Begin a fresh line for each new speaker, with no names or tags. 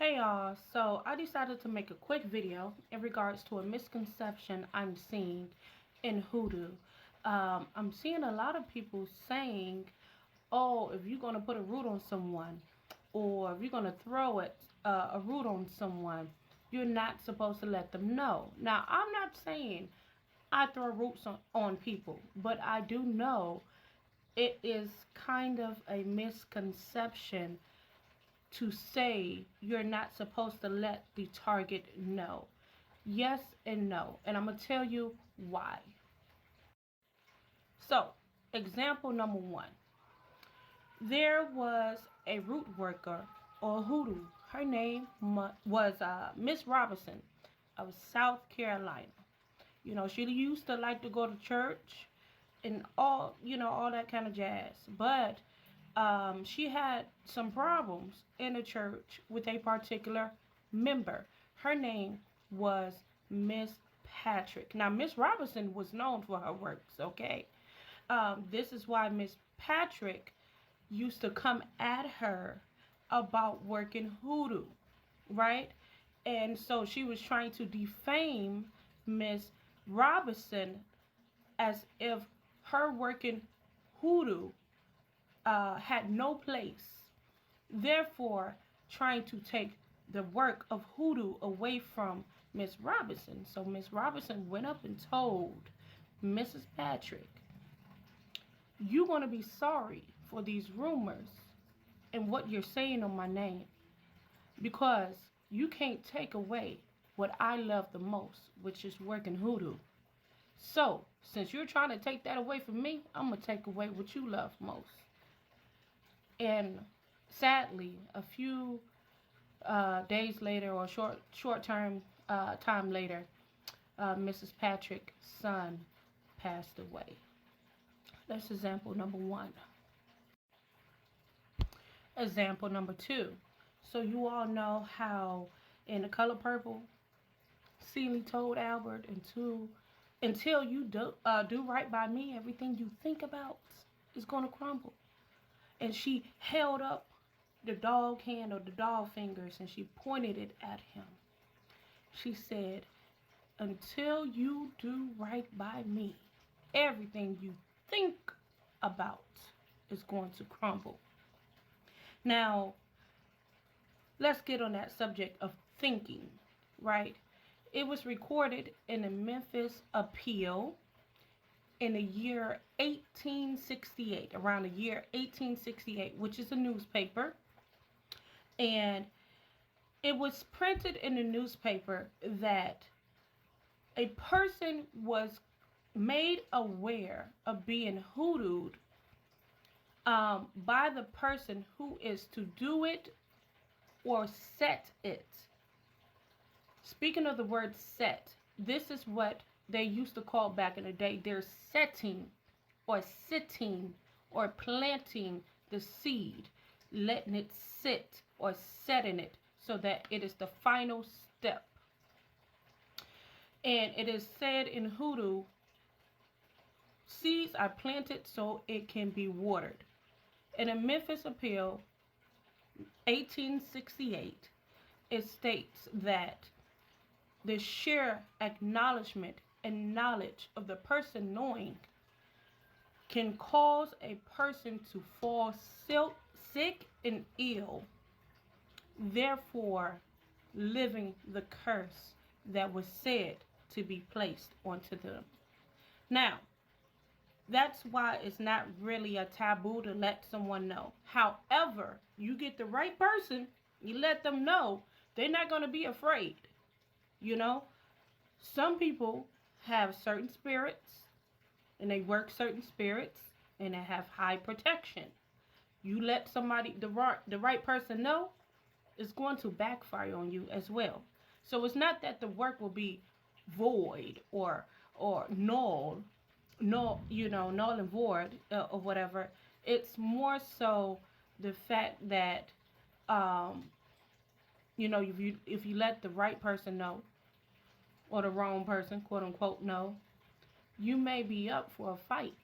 Hey y'all, so I decided to make a quick video in regards to a misconception I'm seeing in hoodoo. I'm seeing a lot of people saying, oh, if you're going to put a root on someone, or if you're going to throw a root on someone, you're not supposed to let them know. Now, I'm not saying I throw roots on people, but I do know it is kind of a misconception to say you're not supposed to let the target know. Yes and no. And I'm going to tell you why. So, example number one. There was a root worker or hoodoo. Her name was Miss Robinson of South Carolina. You know, she used to like to go to church and all that kind of jazz. But she had some problems in the church with a particular member. Her name was Miss Patrick. Now, Miss Robinson was known for her works, okay? This is why Miss Patrick used to come at her about working hoodoo, right? And so she was trying to defame Miss Robinson as if her working hoodoo had no place, therefore trying to take the work of hoodoo away from Miss Robinson. So Miss Robinson went up and told Mrs. Patrick, you're going to be sorry for these rumors and what you're saying on my name, because you can't take away what I love the most, which is working hoodoo. So, since you're trying to take that away from me, I'm going to take away what you love most. And sadly, a few days later, or short term time later, Mrs. Patrick's son passed away. That's example number one. Example number two. So you all know how in The Color Purple, Celie told Albert, until you do right by me, everything you think about is going to crumble. And she held up the dog hand or the dog fingers and she pointed it at him. She said, until you do right by me, everything you think about is going to crumble. Now, let's get on that subject of thinking, right? It was recorded in the Memphis Appeal in the year 1868, around the year 1868, which is a newspaper. And it was printed in the newspaper that a person was made aware of being hoodooed by the person who is to do it or set it. Speaking of the word set, this is what they used to call back in the day. They're setting or sitting or planting the seed, letting it sit or setting it so that it is the final step. And it is said in hoodoo, seeds are planted so it can be watered. In a Memphis Appeal, 1868, it states that the sheer acknowledgement and knowledge of the person knowing can cause a person to fall sick and ill, therefore living the curse that was said to be placed onto them. Now, that's why it's not really a taboo to let someone know. However, you get the right person, you let them know, they're not going to be afraid. You know, some people have certain spirits and they work certain spirits and they have high protection. You let somebody, the right person know, it's going to backfire on you as well. So it's not that the work will be void or null, null and void or whatever. It's more so the fact that if you let the right person know or the wrong person, quote unquote, know, you may be up for a fight